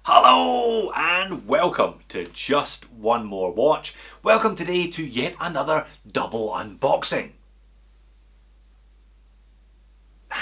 Hello and welcome to Just One More Watch. Welcome today to yet another double unboxing.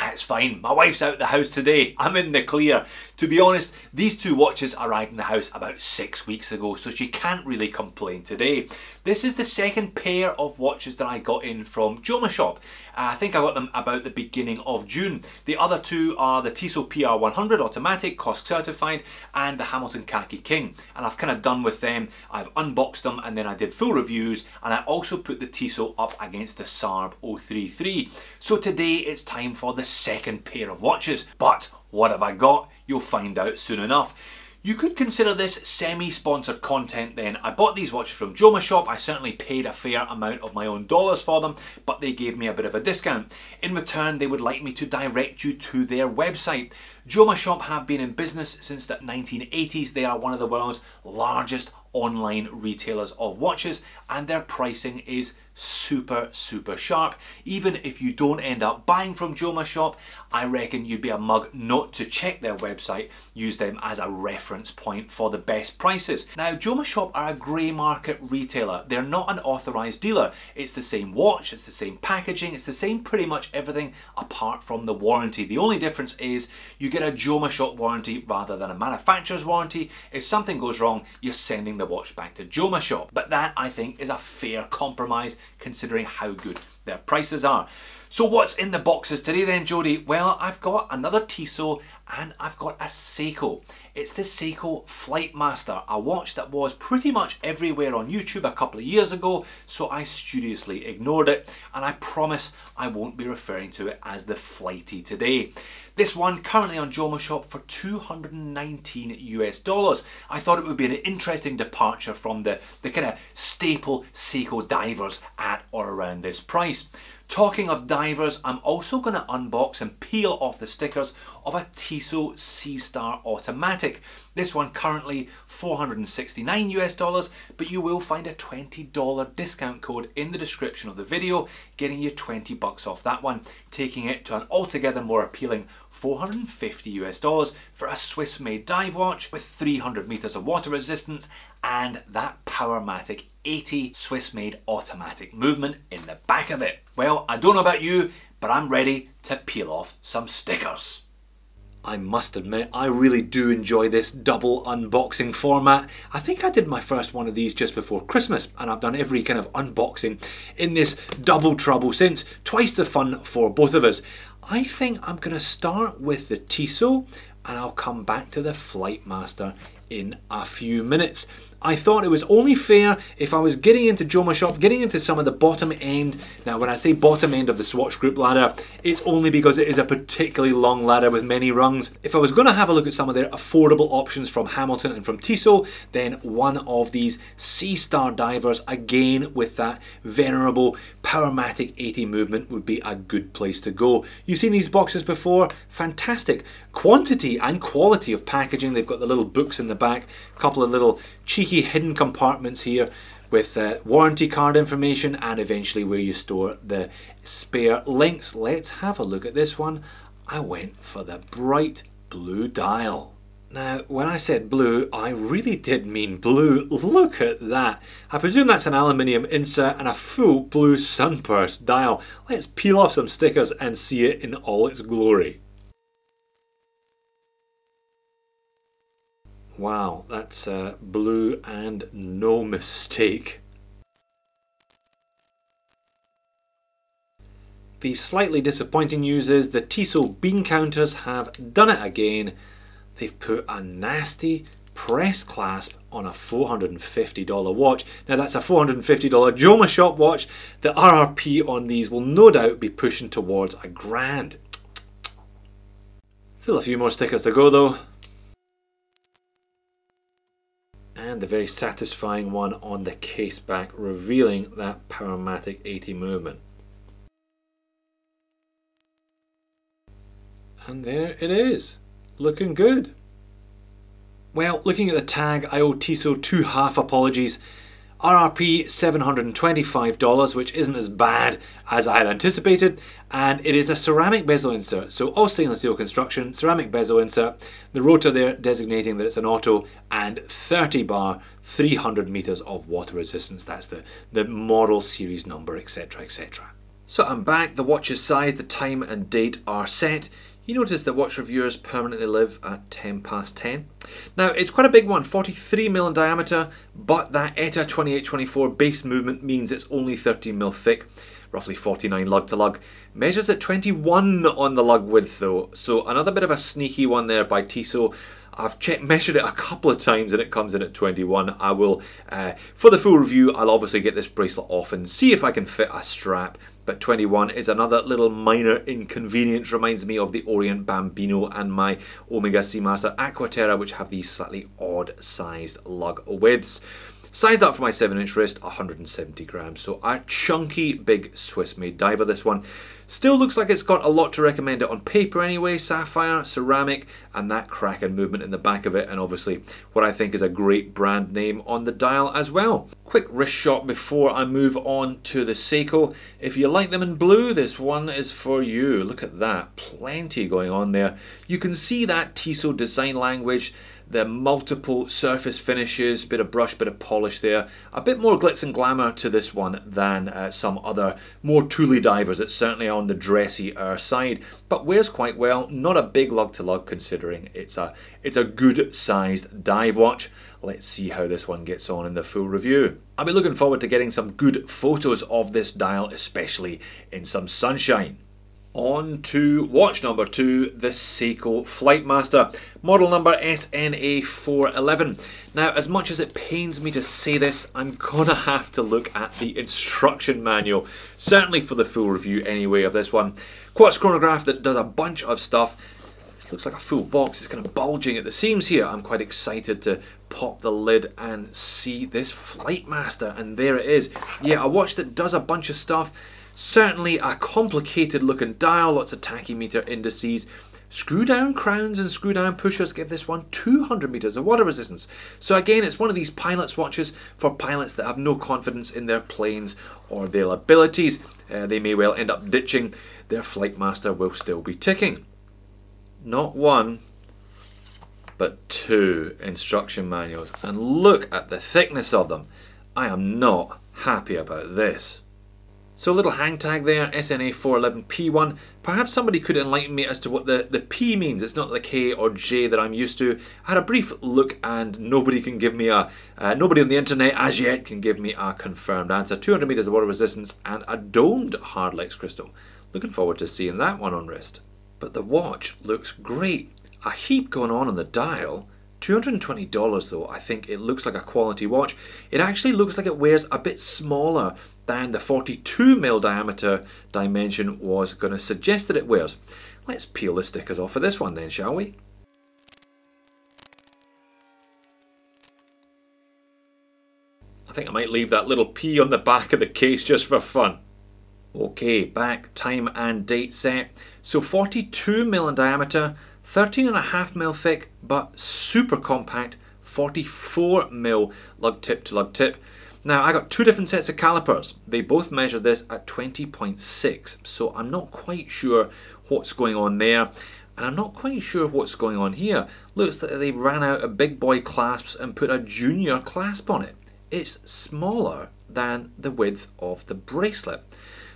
It's fine, my wife's out the house today, I'm in the clear. To be honest, these two watches arrived in the house about 6 weeks ago, so she can't really complain today. This is the second pair of watches that I got in from JOMASHOP. I think I got them about the beginning of June. The other two are the Tissot PR100 automatic, cost certified, and the Hamilton Khaki King. And I've kind of done with them. I've unboxed them and then I did full reviews, and I also put the Tissot up against the SARB 033. So today it's time for the second pair of watches. But what have I got? You'll find out soon enough. You could consider this semi-sponsored content then. I bought these watches from JOMASHOP. I certainly paid a fair amount of my own dollars for them, but they gave me a bit of a discount. In return, they would like me to direct you to their website. JOMASHOP have been in business since the 1980s. They are one of the world's largest online retailers of watches, and their pricing is super sharp. Even if you don't end up buying from JOMASHOP, I reckon you'd be a mug not to check their website, use them as a reference point for the best prices. Now, JOMASHOP are a grey market retailer. They're not an authorised dealer. It's the same watch, it's the same packaging, it's the same pretty much everything apart from the warranty. The only difference is you get a JOMASHOP warranty rather than a manufacturer's warranty. If something goes wrong, you're sending the watch back to JOMASHOP. But that, I think, is a fair compromise considering how good their prices are. So what's in the boxes today then, Jody? Well, I've got another Tissot and I've got a Seiko. It's the Seiko Flightmaster, a watch that was pretty much everywhere on YouTube a couple of years ago, so I studiously ignored it, and I promise I won't be referring to it as the Flighty today. This one currently on JOMASHOP for $219 US. I thought it would be an interesting departure from the kind of staple Seiko divers at or around this price. Talking of divers, I'm also going to unbox and peel off the stickers of a Tissot Seastar automatic. This one currently $469 US, but you will find a $20 discount code in the description of the video, getting you 20 bucks off that one, taking it to an altogether more appealing $450 US for a Swiss-made dive watch with 300 meters of water resistance and that Powermatic 80 Swiss-made automatic movement in the back of it. Well, I don't know about you, but I'm ready to peel off some stickers. I must admit, I really do enjoy this double unboxing format. I think I did my first one of these just before Christmas, and I've done every kind of unboxing in this double trouble since. Twice the fun for both of us. I think I'm going to start with the Tissot, and I'll come back to the Flightmaster in a few minutes. I thought it was only fair if I was getting into JOMASHOP, getting into some of the bottom end. Now when I say bottom end of the Swatch Group ladder, it's only because it is a particularly long ladder with many rungs. If I was going to have a look at some of their affordable options from Hamilton and from Tissot, then one of these Seastar divers, again with that venerable Powermatic 80 movement, would be a good place to go. You've seen these boxes before, fantastic quantity and quality of packaging. They've got the little books in the back, a couple of little cheeky hidden compartments here with warranty card information and eventually where you store the spare links. Let's have a look at this one. I went for the bright blue dial. Now, when I said blue, I really did mean blue. Look at that. I presume that's an aluminium insert and a full blue sunburst dial. Let's peel off some stickers and see it in all its glory. Wow, that's blue and no mistake. The slightly disappointing news is the Tissot bean counters have done it again. They've put a nasty press clasp on a $450 watch. Now that's a $450 JOMASHOP watch. The RRP on these will no doubt be pushing towards $1,000. Still a few more stickers to go though. And the very satisfying one on the case back, revealing that Powermatic 80 movement. And there it is, looking good. Well, looking at the tag, I owe Tissot two half apologies. RRP $725, which isn't as bad as I had anticipated, and it is a ceramic bezel insert, so all stainless steel construction, ceramic bezel insert, the rotor there designating that it's an auto, and 30 bar, 300 meters of water resistance. That's the model, series number, etc, etc. So I'm back, the watch's size, the time and date are set. You notice that watch reviewers permanently live at 10 past 10. Now, it's quite a big one, 43mm in diameter, but that ETA 2824 base movement means it's only 13mm thick, roughly 49 lug to lug. Measures at 21 on the lug width though, so another bit of a sneaky one there by Tissot. I've measured it a couple of times and it comes in at 21. I will, for the full review, I'll obviously get this bracelet off and see if I can fit a strap. But 21 is another little minor inconvenience. Reminds me of the Orient Bambino and my Omega Seamaster Aquaterra, which have these slightly odd sized lug widths. Sized up for my 7-inch wrist, 170 grams. So a chunky, big Swiss-made diver, this one. Still looks like it's got a lot to recommend it on paper anyway. Sapphire, ceramic, and that Kraken movement in the back of it. And obviously what I think is a great brand name on the dial as well. Quick wrist shot before I move on to the Seiko. If you like them in blue, this one is for you. Look at that, plenty going on there. You can see that Tissot design language, the multiple surface finishes, bit of brush, bit of polish there. A bit more glitz and glamour to this one than some other more tooly divers. It's certainly on the dressier side, but wears quite well. Not a big lug to lug considering it's a good sized dive watch. Let's see how this one gets on in the full review. I'll be looking forward to getting some good photos of this dial, especially in some sunshine. On to watch number 2, the Seiko Flightmaster, model number SNA411. Now, as much as it pains me to say this, I'm gonna have to look at the instruction manual, certainly for the full review anyway of this one. Quartz chronograph that does a bunch of stuff. It looks like a full box, it's kind of bulging at the seams here. I'm quite excited to pop the lid and see this Flightmaster, and there it is. Yeah, a watch that does a bunch of stuff. Certainly a complicated looking dial, lots of tachymeter indices. Screw down crowns and screw down pushers give this one 200 meters of water resistance. So again, it's one of these pilot's watches for pilots that have no confidence in their planes or their abilities. They may well end up ditching. Their Flightmaster will still be ticking. Not one, but 2 instruction manuals. And look at the thickness of them. I am not happy about this. So a little hang tag there, SNA411P1. Perhaps somebody could enlighten me as to what the P means. It's not the K or J that I'm used to. I had a brief look and nobody can give me nobody on the internet as yet can give me a confirmed answer. 200 meters of water resistance and a domed hardlex crystal. Looking forward to seeing that one on wrist. But the watch looks great. A heap going on the dial. $220 though. I think it looks like a quality watch. It actually looks like it wears a bit smaller than the 42mm diameter dimension was going to suggest that it wears. Let's peel the stickers off of this one then, shall we? I think I might leave that little P on the back of the case just for fun. Okay, back, time and date set. So 42mm in diameter, 13.5mm thick, but super compact, 44mm lug tip to lug tip. Now, I got 2 different sets of calipers. They both measure this at 20.6, so I'm not quite sure what's going on there, and I'm not quite sure what's going on here. Looks like they ran out of big boy clasps and put a junior clasp on it. It's smaller than the width of the bracelet.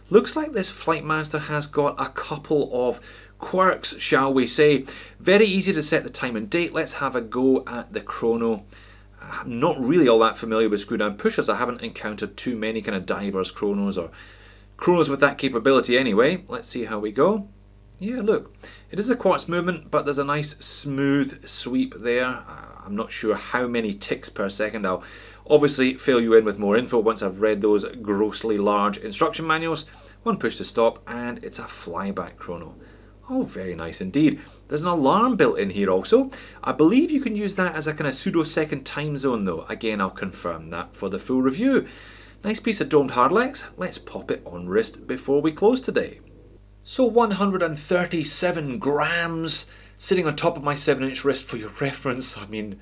Looks like this Flightmaster has got a couple of quirks, shall we say. Very easy to set the time and date. Let's have a go at the chrono. I'm not really all that familiar with screw down pushers. I haven't encountered too many kind of divers chronos or chronos with that capability anyway. Let's see how we go. Yeah, look, it is a quartz movement, but there's a nice smooth sweep there. I'm not sure how many ticks per second. I'll obviously fill you in with more info once I've read those grossly large instruction manuals. 1 push to stop, and it's a flyback chrono. Oh, very nice indeed. There's an alarm built in here also. I believe you can use that as a kind of pseudo-second time zone though. Again, I'll confirm that for the full review. Nice piece of domed hardlex. Let's pop it on wrist before we close today. So 137 grams sitting on top of my 7-inch wrist for your reference. I mean,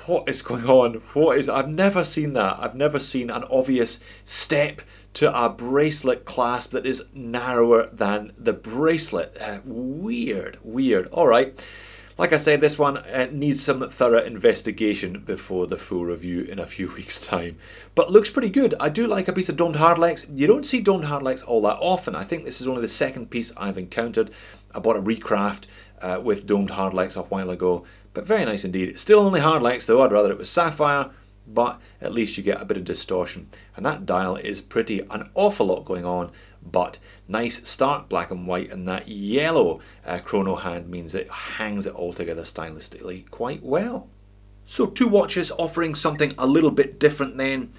What is going on? I've never seen that. I've never seen an obvious step to a bracelet clasp that is narrower than the bracelet. Weird. All right. Like I said, this one needs some thorough investigation before the full review in a few weeks' time. But looks pretty good. I do like a piece of domed hardlex. You don't see domed hardlex all that often. I think this is only the second piece I've encountered. I bought a recraft with domed hardlex a while ago. But very nice indeed. Still only hardlex though. I'd rather it was sapphire. But at least you get a bit of distortion. And that dial is pretty. An awful lot going on. But nice stark black and white, and that yellow chrono hand means it hangs it all together stylistically quite well. So two watches offering something a little bit different then.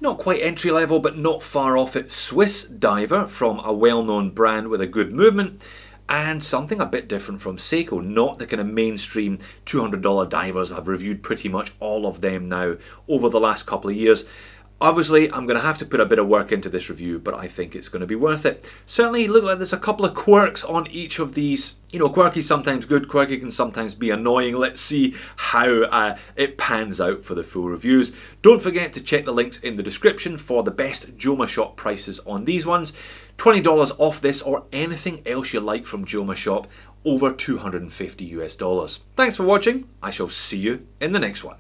Not quite entry level, but not far off it. Swiss Diver from a well-known brand with a good movement, and something a bit different from Seiko. Not the kind of mainstream $200 divers. I've reviewed pretty much all of them now over the last couple of years. Obviously, I'm going to have to put a bit of work into this review, but I think it's going to be worth it. Certainly, look like there's a couple of quirks on each of these. You know, quirky sometimes good, quirky can sometimes be annoying. Let's see how it pans out for the full reviews. Don't forget to check the links in the description for the best JOMASHOP prices on these ones. $20 off this or anything else you like from JOMASHOP, over $250 US. Thanks for watching. I shall see you in the next one.